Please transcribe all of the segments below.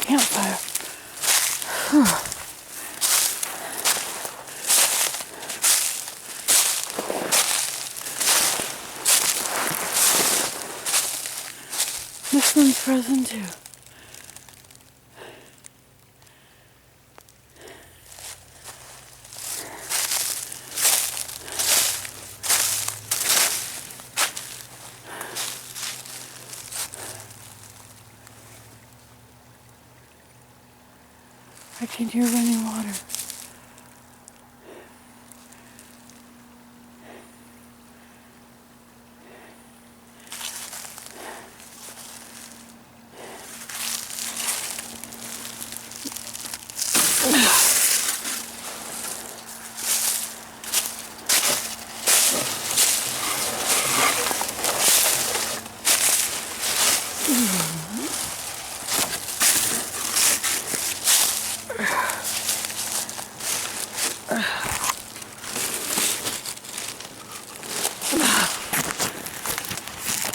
campfire. Whew. This one's frozen too. I can hear running water.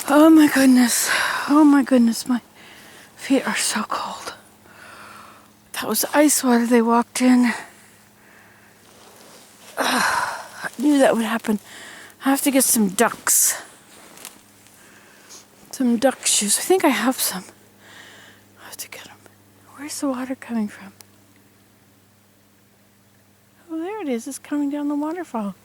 Oh my goodness. Oh my goodness, my feet are so cold. That was ice water they walked in. I knew that would happen. I have to get some ducks. Some duck shoes. I think I have some. I have to get them. Where's the water coming from? Oh, there it is. It's coming down the waterfall.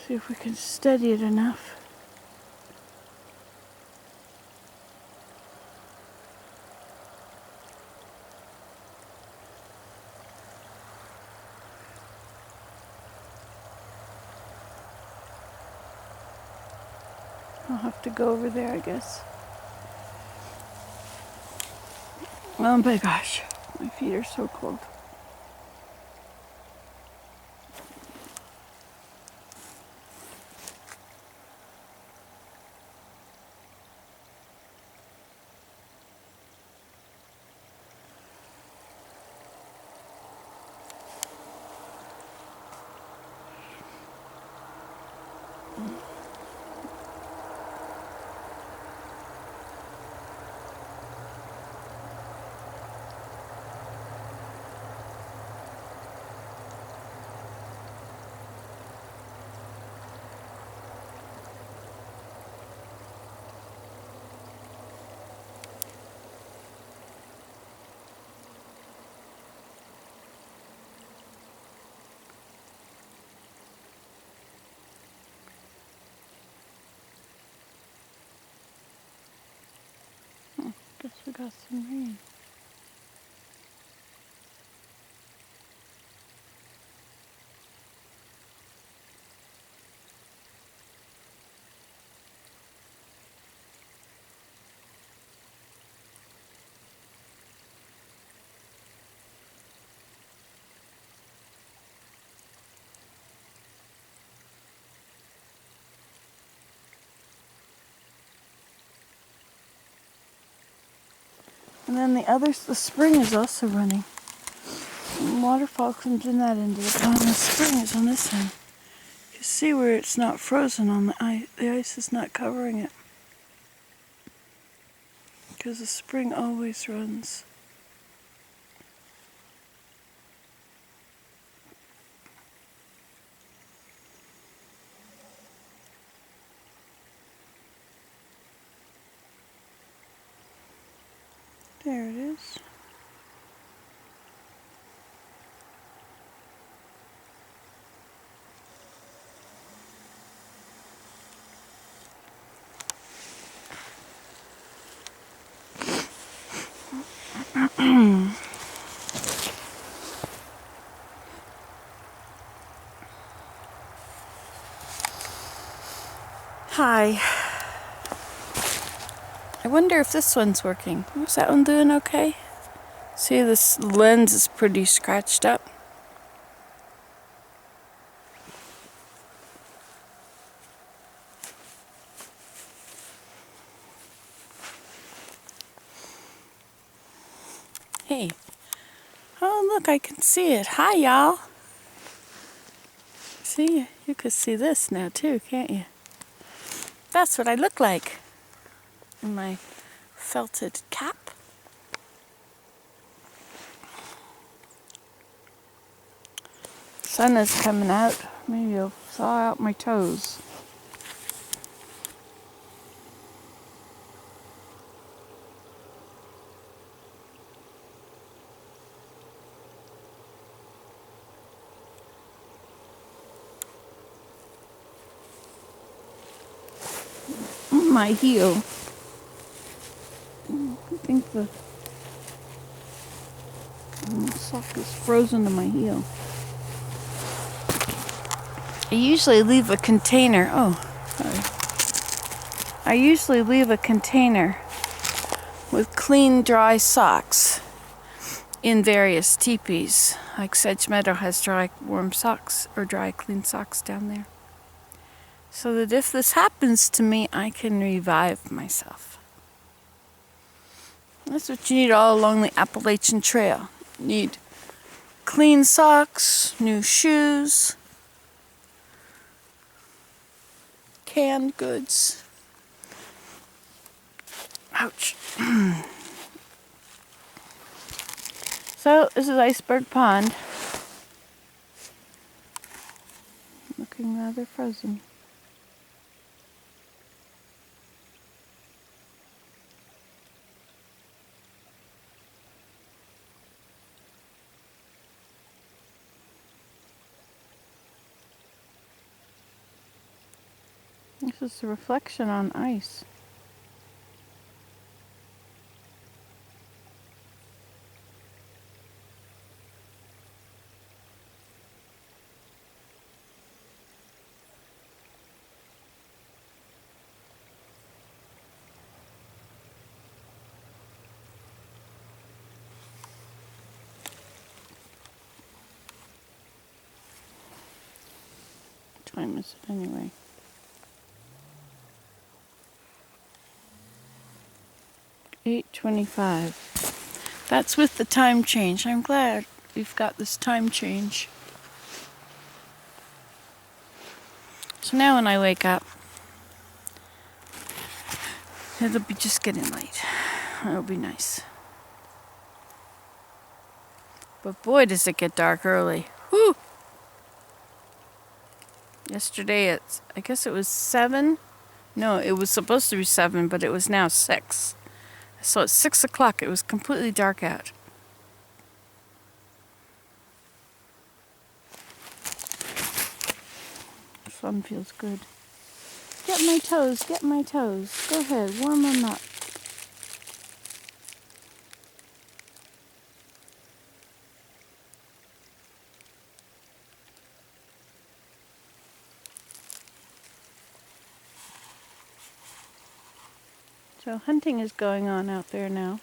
See if we can steady it enough. I'll have to go over there, I guess. Oh my gosh, my feet are so cold. Guess we got some rain. And then the spring is also running. The waterfall comes in that end of the pond. The spring is on this end. You see where it's not frozen on the ice. The ice is not covering it. Because the spring always runs. There it is. Hi. I wonder if this one's working. Is that one doing okay? See, this lens is pretty scratched up. Hey, Oh, look, I can see it. Hi, y'all. See, you could see this now too, can't you? That's what I look like in my felted cap. Sun is coming out. Maybe I'll thaw out my toes. My heel. I think the sock is frozen to my heel. I usually leave a container. Oh, sorry. I usually leave a container with clean, dry socks in various teepees. Like Sedge Meadow has dry, warm socks or dry, clean socks down there. So that if this happens to me, I can revive myself. That's what you need all along the Appalachian Trail. You need clean socks, new shoes, canned goods. Ouch. So, this is Iceberg Pond. Looking rather frozen. This is a reflection on ice. What time is it anyway? $8:25. That's with the time change. I'm glad we've got this time change. So now when I wake up, it'll be just getting late. It'll be nice. But boy, does it get dark early. Whew! Yesterday I guess it was 7. No, it was supposed to be 7, but it was now 6. So at 6 o'clock, it was completely dark out. The sun feels good. Get my toes, get my toes. Go ahead, warm them up. So hunting is going on out there now.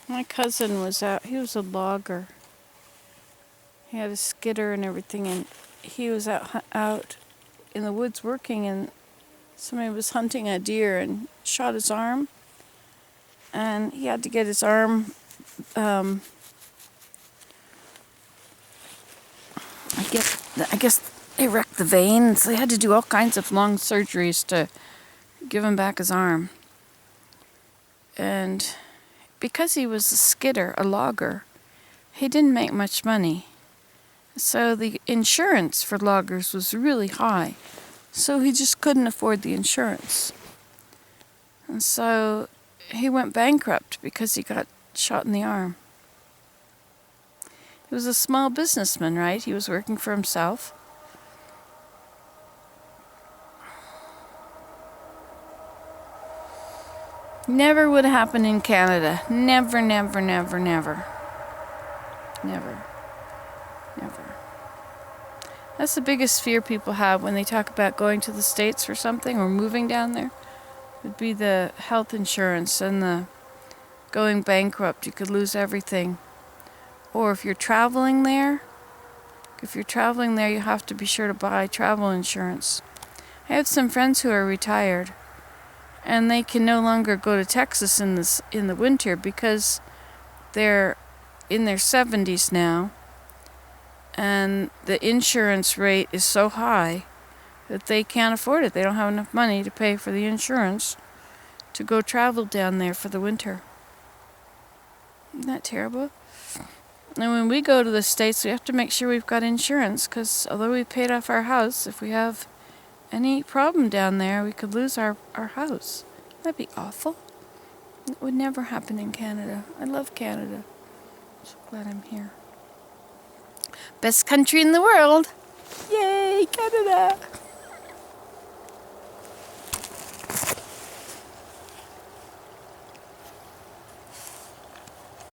My cousin was out. He was a logger. He had a skidder and everything, and he was out in the woods working, and somebody was hunting a deer and shot his arm, and he had to get his arm I guess they wrecked the vein, so they had to do all kinds of long surgeries to give him back his arm. And because he was a skidder, a logger, he didn't make much money. So the insurance for loggers was really high. So he just couldn't afford the insurance. And so he went bankrupt because he got shot in the arm. He was a small businessman, right? He was working for himself. Never would happen in Canada. Never, never, never, never. Never. Never. That's the biggest fear people have when they talk about going to the States for something or moving down there. Would be the health insurance and the going bankrupt. You could lose everything. Or if you're traveling there, If you're traveling there, you have to be sure to buy travel insurance. I have some friends who are retired, and they can no longer go to Texas in the winter because they're in their 70s now, and the insurance rate is so high that they can't afford it. They don't have enough money to pay for the insurance to go travel down there for the winter. Isn't that terrible? And when we go to the States, we have to make sure we've got insurance, because although we paid off our house, if we have any problem down there, we could lose our house. That'd be awful. It would never happen in Canada. I love Canada. So glad I'm here. Best country in the world. Yay, Canada!